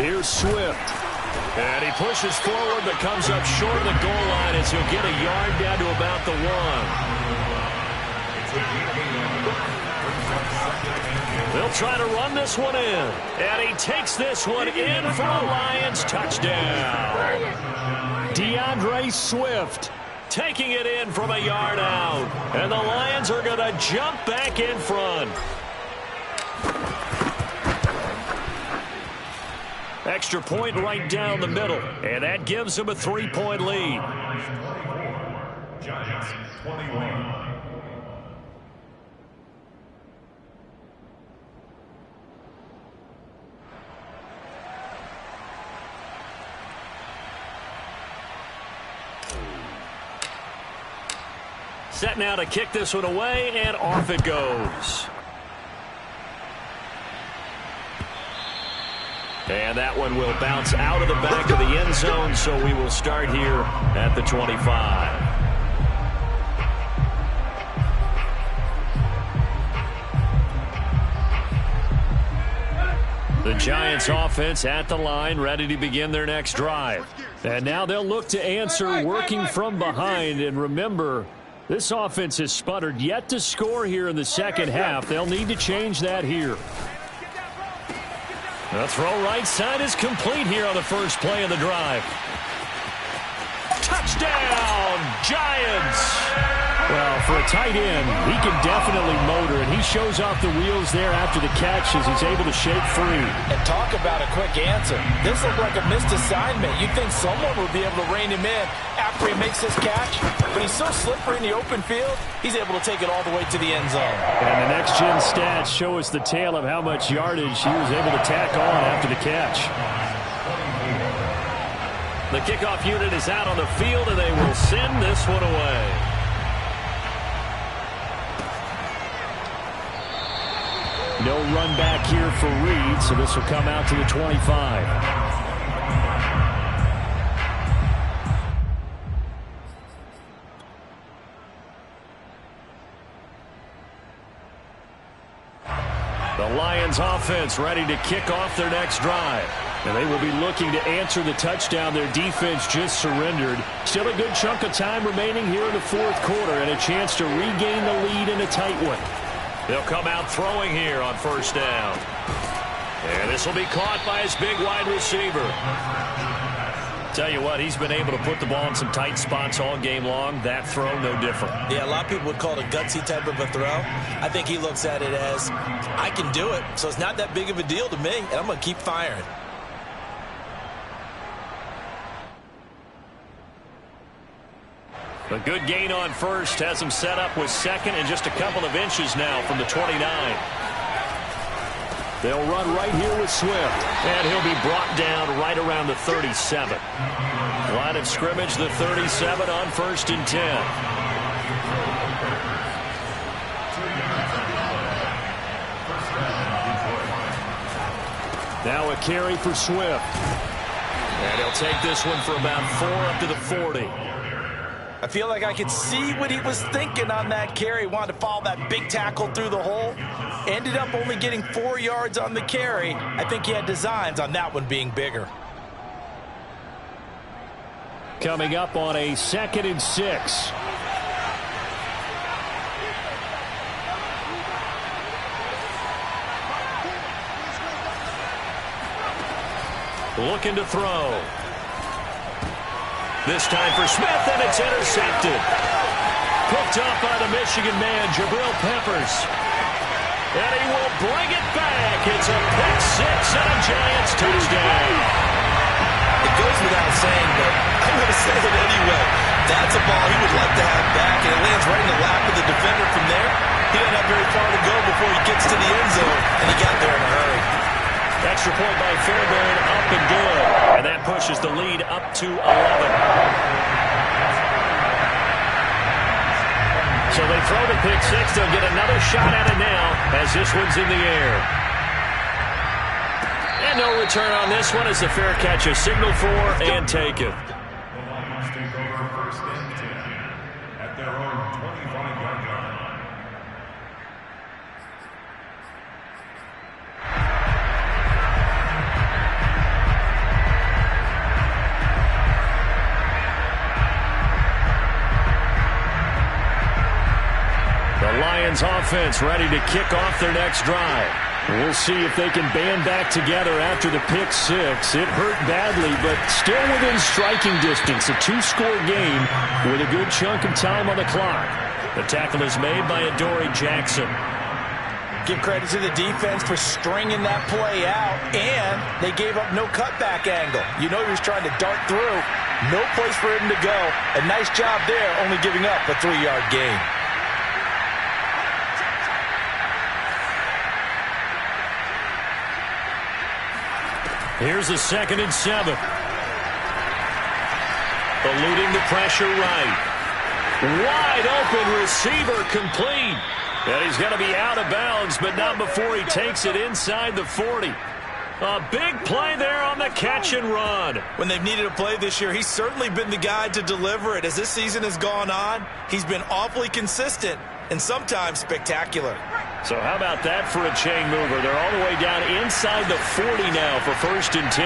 Here's Swift. And he pushes forward but comes up short of the goal line as he'll get a yard down to about the 1. They'll try to run this one in. And he takes this one in for a Lions touchdown. DeAndre Swift taking it in from a yard out. And the Lions are going to jump back in front. Extra point right down the middle. And that gives them a 3-point lead. Giants 21. Set now to kick this one away, and off it goes. And that one will bounce out of the back of the end zone, so we will start here at the 25. The Giants offense at the line, ready to begin their next drive. And now they'll look to answer working from behind. And remember, this offense has sputtered yet to score here in the second half. They'll need to change that here. The throw right side is complete here on the first play of the drive. Touchdown, Giants! Well, for a tight end, he can definitely motor, and he shows off the wheels there after the catch as he's able to shake free. And talk about a quick answer. This looked like a missed assignment. You'd think someone would be able to rein him in after he makes this catch, but he's so slippery in the open field, he's able to take it all the way to the end zone. And the next-gen stats show us the tale of how much yardage he was able to tack on after the catch. The kickoff unit is out on the field, and they will send this one away. No run back here for Reed, so this will come out to the 25. The Lions offense ready to kick off their next drive. And they will be looking to answer the touchdown their defense just surrendered. Still a good chunk of time remaining here in the fourth quarter and a chance to regain the lead in a tight one. They'll come out throwing here on first down. And this will be caught by his big wide receiver. Tell you what, he's been able to put the ball in some tight spots all game long. That throw, no different. Yeah, a lot of people would call it a gutsy type of a throw. I think he looks at it as, I can do it, so it's not that big of a deal to me, and I'm going to keep firing. A good gain on first has him set up with second and just a couple of inches now from the 29. They'll run right here with Swift. And he'll be brought down right around the 37. Line of scrimmage, the 37 on 1st and 10. Now a carry for Swift. And he'll take this one for about 4 up to the 40. I feel like I could see what he was thinking on that carry. Wanted to follow that big tackle through the hole. Ended up only getting 4 yards on the carry. I think he had designs on that one being bigger. Coming up on a 2nd and 6. Looking to throw. This time for Smith, and it's intercepted. Picked up by the Michigan man, Jabril Peppers. And he will bring it back. It's a pick six and a Giants touchdown. It goes without saying, but I'm going to say it anyway. That's a ball he would like to have back, and it lands right in the lap of the defender from there. He doesn't have very far to go before he gets to the end zone, and he got there in a hurry. Extra point by Fairbairn, up and good. And that pushes the lead up to 11. So they throw the pick six. They'll get another shot at it now as this one's in the air. And no return on this one as the fair catch is signaled for and taken. Offense ready to kick off their next drive. We'll see if they can band back together after the pick six. It hurt badly, but still within striking distance. A 2-score game with a good chunk of time on the clock. The tackle is made by Adoree Jackson. Give credit to the defense for stringing that play out, and they gave up no cutback angle. You know he was trying to dart through. No place for him to go. A nice job there, only giving up a 3-yard gain. Here's the 2nd and 7. Eluding the pressure right. Wide open receiver complete. And he's going to be out of bounds, but not before he takes it inside the 40. A big play there on the catch and run. When they've needed a play this year, he's certainly been the guy to deliver it. As this season has gone on, he's been awfully consistent and sometimes spectacular. So how about that for a chain mover? They're all the way down inside the 40 now for 1st and 10.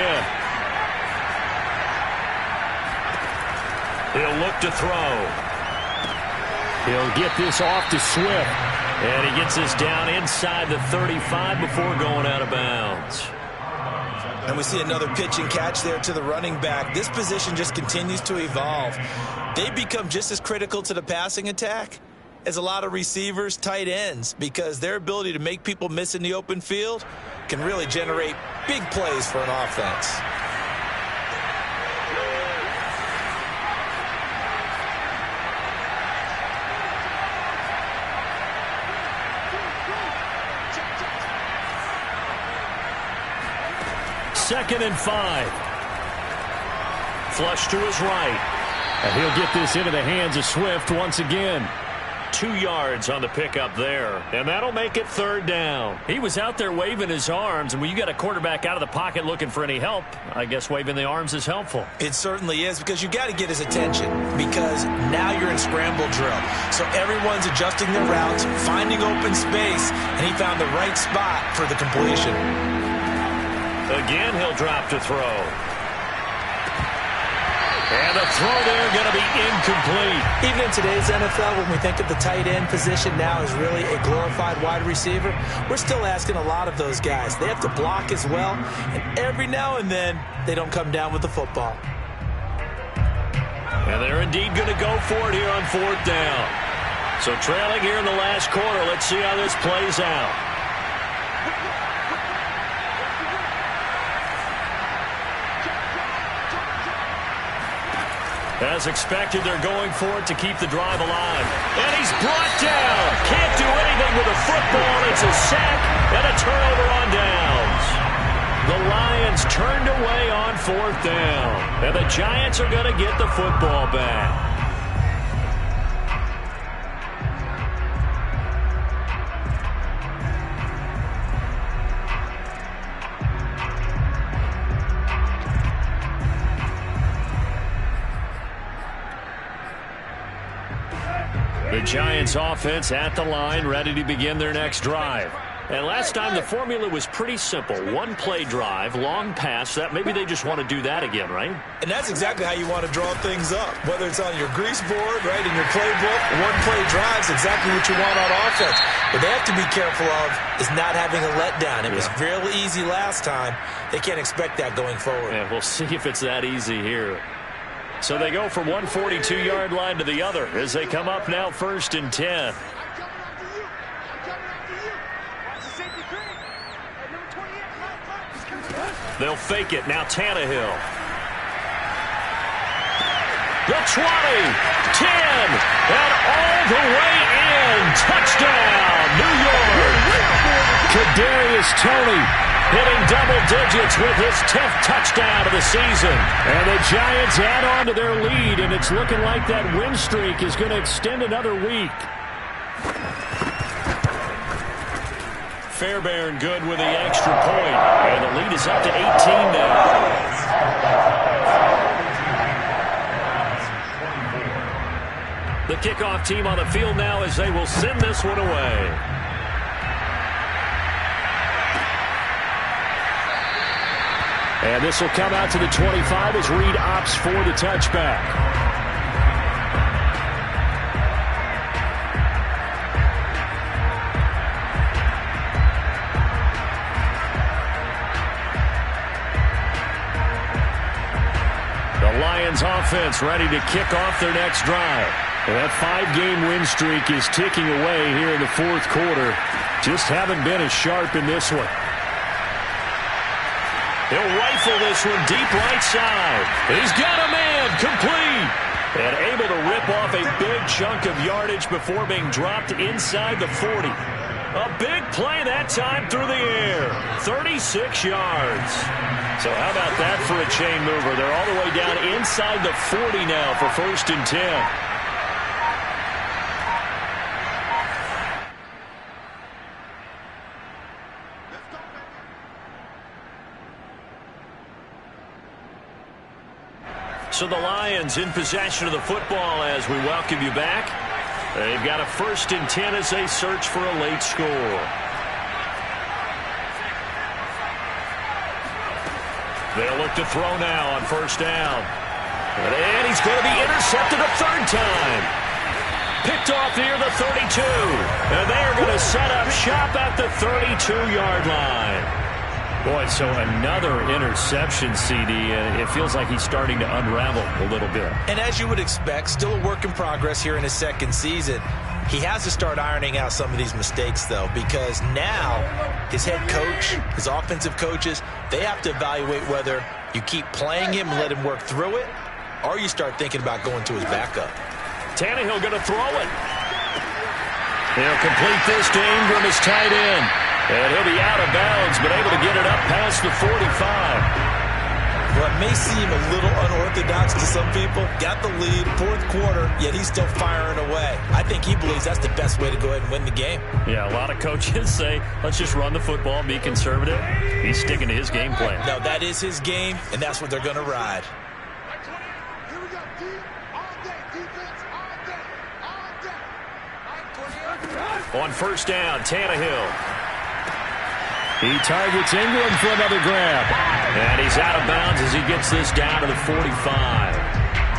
He'll look to throw. He'll get this off to Swift. And he gets this down inside the 35 before going out of bounds. And we see another pitch and catch there to the running back. This position just continues to evolve. They become just as critical to the passing attack as a lot of receivers, tight ends, because their ability to make people miss in the open field can really generate big plays for an offense. Second and 5. Flush to his right. And he'll get this into the hands of Swift once again. 2 yards on the pickup there. And that'll make it 3rd down. He was out there waving his arms, and when you got a quarterback out of the pocket looking for any help, I guess waving the arms is helpful. It certainly is, because you got to get his attention, because now you're in scramble drill. So everyone's adjusting their routes, finding open space, and he found the right spot for the completion. Again, he'll drop to throw. And the throw there going to be incomplete. Even in today's NFL, when we think of the tight end position now as really a glorified wide receiver, we're still asking a lot of those guys. They have to block as well, and every now and then, they don't come down with the football. And they're indeed going to go for it here on 4th down. So trailing here in the last quarter, let's see how this plays out. As expected, they're going for it to keep the drive alive. And he's brought down. Can't do anything with a football. It's a sack and a turnover on downs. The Lions turned away on 4th down. And the Giants are going to get the football back. The Giants offense at the line, ready to begin their next drive. And last time the formula was pretty simple. One play drive, long pass. That maybe they just want to do that again, right? And that's exactly how you want to draw things up. Whether it's on your grease board, right, in your playbook, one play drive is exactly what you want on offense. What they have to be careful of is not having a letdown. It was real easy last time. They can't expect that going forward. Yeah, we'll see if it's that easy here. So they go from one 42-yard line to the other as they come up now 1st and 10. They'll fake it. Now Tannehill. The 20, 10, and all the way in. Touchdown, New York. Kadarius Toney hitting double digits with his 10th touchdown of the season. And the Giants add on to their lead, and it's looking like that win streak is going to extend another week. Fairbairn good with the extra point, and the lead is up to 18 now. The kickoff team on the field now as they will send this one away. And this will come out to the 25 as Reed opts for the touchback. The Lions offense ready to kick off their next drive. And that 5-game win streak is ticking away here in the 4th quarter. Just haven't been as sharp in this one. He'll rifle this one deep right side. He's got a man, complete. And able to rip off a big chunk of yardage before being dropped inside the 40. A big play that time through the air. 36 yards. So how about that for a chain mover? They're all the way down inside the 40 now for 1st and 10. So the Lions in possession of the football as we welcome you back. They've got a 1st and 10 as they search for a late score. They'll look to throw now on 1st down. And he's going to be intercepted a 3rd time. Picked off near the 32. And they are going to set up shop at the 32-yard line. Boy, so another interception, CD, and it feels like he's starting to unravel a little bit. And as you would expect, still a work in progress here in his 2nd season. He has to start ironing out some of these mistakes, though, because now his head coach, his offensive coaches, they have to evaluate whether you keep playing him and let him work through it, or you start thinking about going to his backup. Tannehill going to throw it. He'll complete this to Ingram as tight end. And he'll be out of bounds, but able to get it up past the 45. Well, it may seem a little unorthodox to some people. Got the lead, 4th quarter, yet he's still firing away. I think he believes that's the best way to go ahead and win the game. Yeah, a lot of coaches say, let's just run the football and be conservative. He's sticking to his game plan. No, that is his game, and that's what they're going to ride. On 1st down, Tannehill. He targets Ingram for another grab. And he's out of bounds as he gets this down to the 45.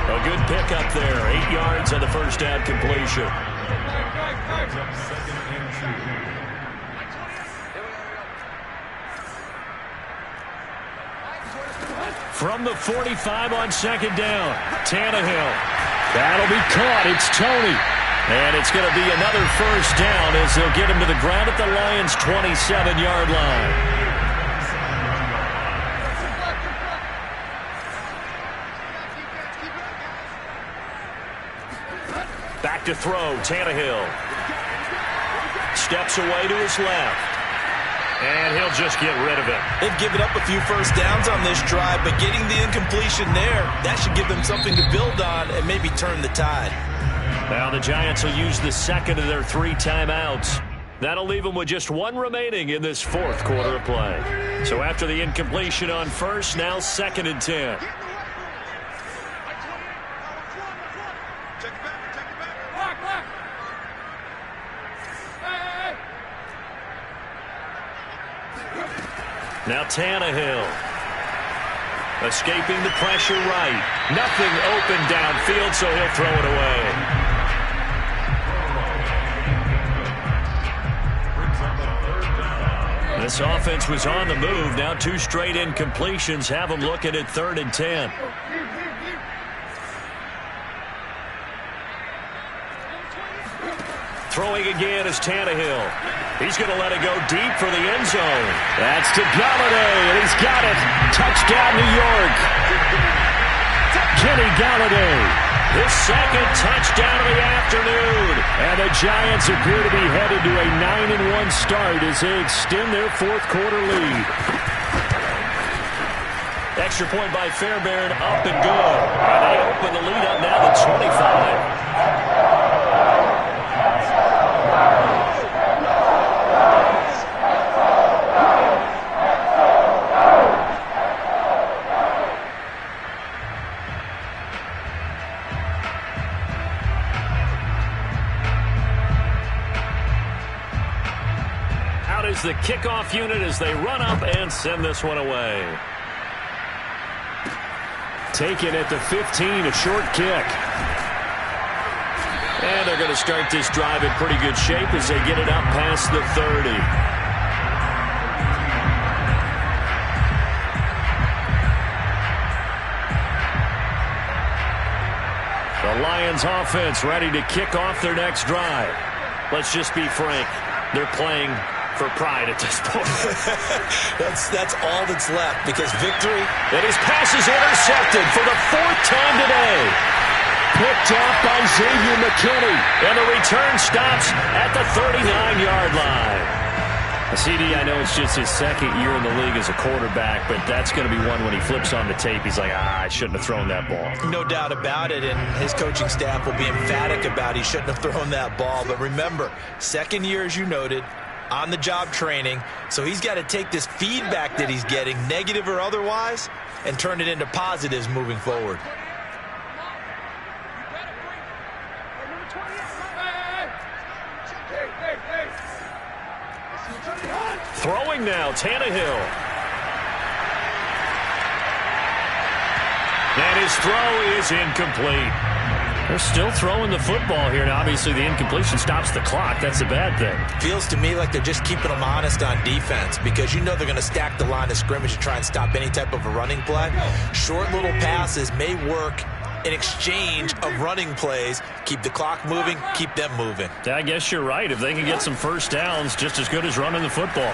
A good pickup there. 8 yards on the first down completion. From the 45 on second down, Tannehill. That'll be caught. It's Toney. And it's going to be another first down as they'll get him to the ground at the Lions' 27-yard line. Back to throw, Tannehill. Steps away to his left. And he'll just get rid of it. They've given up a few first downs on this drive, but getting the incompletion there, that should give them something to build on and maybe turn the tide. Now the Giants will use the second of their 3 timeouts. That'll leave them with just 1 remaining in this fourth quarter of play. So after the incompletion on first, now 2nd and 10. Now Tannehill. Escaping the pressure right. Nothing open downfield, so he'll throw it away. This offense was on the move. Now 2 straight incompletions have them looking at 3rd and 10. Throwing again is Tannehill. He's going to let it go deep for the end zone. That's to Galladay, and he's got it. Touchdown, New York. Kenny Galladay, his 2nd touchdown of the afternoon. And the Giants appear to be headed to a 9-1 start as they extend their fourth quarter lead. Extra point by Fairbairn, up and good. And they open the lead up now to 25. The kickoff unit as they run up and send this one away. Taken at the 15, a short kick. And they're going to start this drive in pretty good shape as they get it up past the 30. The Lions offense ready to kick off their next drive. Let's just be frank. They're playing for pride at this point. that's all that's left, because victory. And his pass is intercepted for the 4th time today. Picked up by Xavier McKinney. And the return stops at the 39-yard line. CD, I know it's just his 2nd year in the league as a quarterback, but that's going to be one when he flips on the tape, he's like, I shouldn't have thrown that ball. No doubt about it, and his coaching staff will be emphatic about he shouldn't have thrown that ball. But remember, 2nd year, as you noted, on-the-job training, so he's got to take this feedback that he's getting, negative or otherwise, and turn it into positives moving forward. Throwing now, Tannehill. And his throw is incomplete. They're still throwing the football here. Now, obviously, the incompletion stops the clock. That's a bad thing. Feels to me like they're just keeping them honest on defense, because you know they're going to stack the line of scrimmage to try and stop any type of a running play. Short little passes may work in exchange of running plays. Keep the clock moving, keep them moving. I guess you're right. If they can get some first downs, just as good as running the football.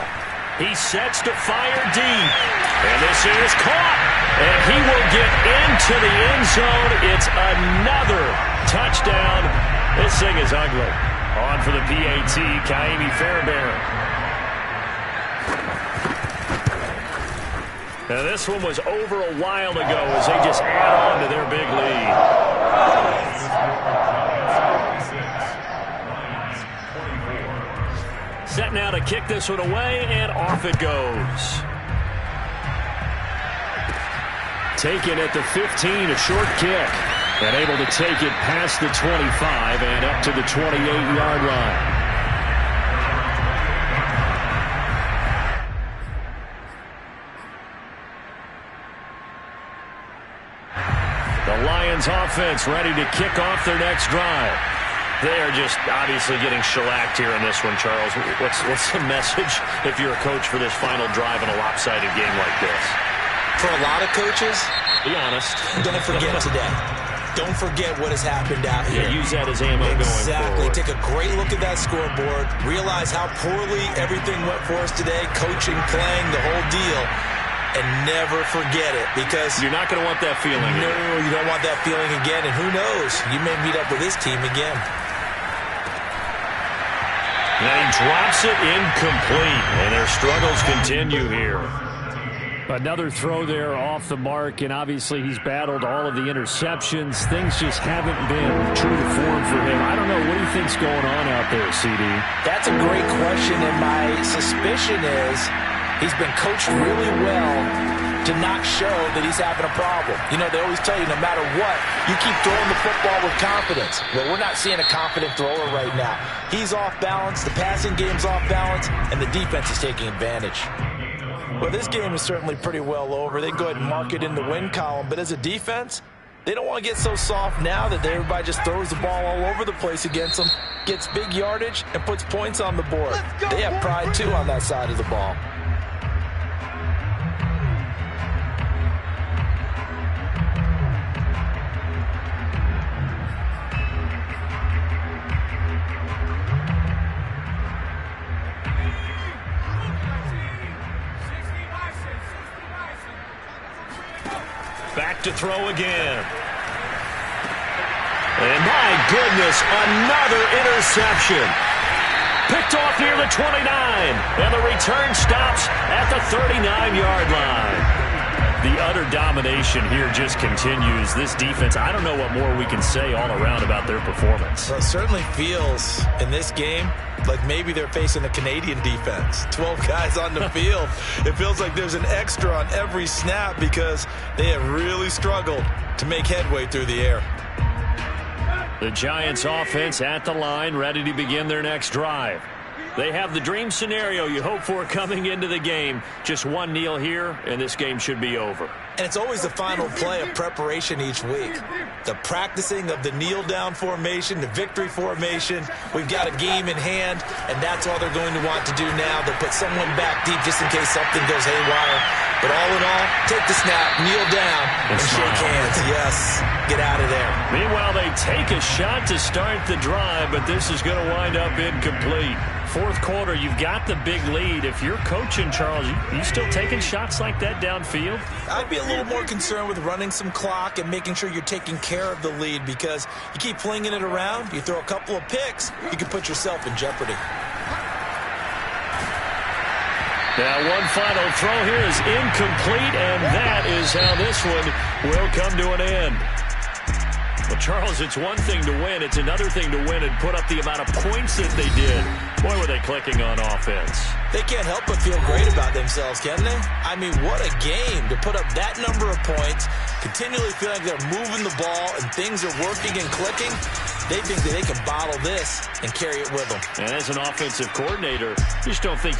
He sets to fire deep. And this is caught. And he will get into the end zone. It's another touchdown. This thing is ugly. On for the PAT, Ka'imi Fairbairn. Now this one was over a while ago as they just add on to their big lead. Set now to kick this one away, and off it goes. Taken at the 15, a short kick. And able to take it past the 25 and up to the 28-yard line. offense ready to kick off their next drive. They are just obviously getting shellacked here in this one, Charles. What's the message if you're a coach for this final drive in a lopsided game like this? For a lot of coaches, be honest. Don't forget today. Don't forget what has happened out here. Yeah, use that as ammo going forward. Exactly. Take a great look at that scoreboard. Realize how poorly everything went for us today. Coaching, playing, the whole deal. And never forget it, because you're not going to want that feeling again. No, you don't want that feeling again. And who knows? You may meet up with this team again. And he drops it incomplete. And their struggles continue here. Another throw there off the mark, and obviously he's battled all of the interceptions. Things just haven't been true to form for him. I don't know. What do you think's going on out there, CD? That's a great question, and my suspicion is he's been coached really well to not show that he's having a problem. You know, they always tell you no matter what, you keep throwing the football with confidence. Well, we're not seeing a confident thrower right now. He's off balance, the passing game's off balance, and the defense is taking advantage. Well, this game is certainly pretty well over. They can go ahead and mark it in the win column, but as a defense, they don't want to get so soft now that everybody just throws the ball all over the place against them, gets big yardage, and puts points on the board. They have pride, too, on that side of the ball. Back to throw again. And my goodness, another interception. Picked off near the 29. And the return stops at the 39-yard line. The utter domination here just continues. This defense, I don't know what more we can say all around about their performance. Well, it certainly feels in this game like maybe they're facing a Canadian defense. 12 guys on the field. It feels like there's an extra on every snap because they have really struggled to make headway through the air. The Giants offense at the line, ready to begin their next drive. They have the dream scenario you hope for coming into the game. Just one kneel here, and this game should be over. And it's always the final play of preparation each week. The practicing of the kneel-down formation, the victory formation. We've got a game in hand, and that's all they're going to want to do now. They'll put someone back deep just in case something goes haywire. But all in all, take the snap, kneel down, and shake hands. Yes, get out of there. Meanwhile, they take a shot to start the drive, but this is going to wind up incomplete. Fourth quarter, you've got the big lead. If you're coaching, Charles, you still taking shots like that downfield? I'd be a little more concerned with running some clock and making sure you're taking care of the lead, because you keep flinging it around, you throw a couple of picks, you can put yourself in jeopardy. Now one final throw here is incomplete, and that is how this one will come to an end. Well, Charles, it's one thing to win. It's another thing to win and put up the amount of points that they did. Boy, were they clicking on offense. They can't help but feel great about themselves, can they? I mean, what a game to put up that number of points, continually feel like they're moving the ball and things are working and clicking. They think that they can bottle this and carry it with them. And as an offensive coordinator, you just don't think you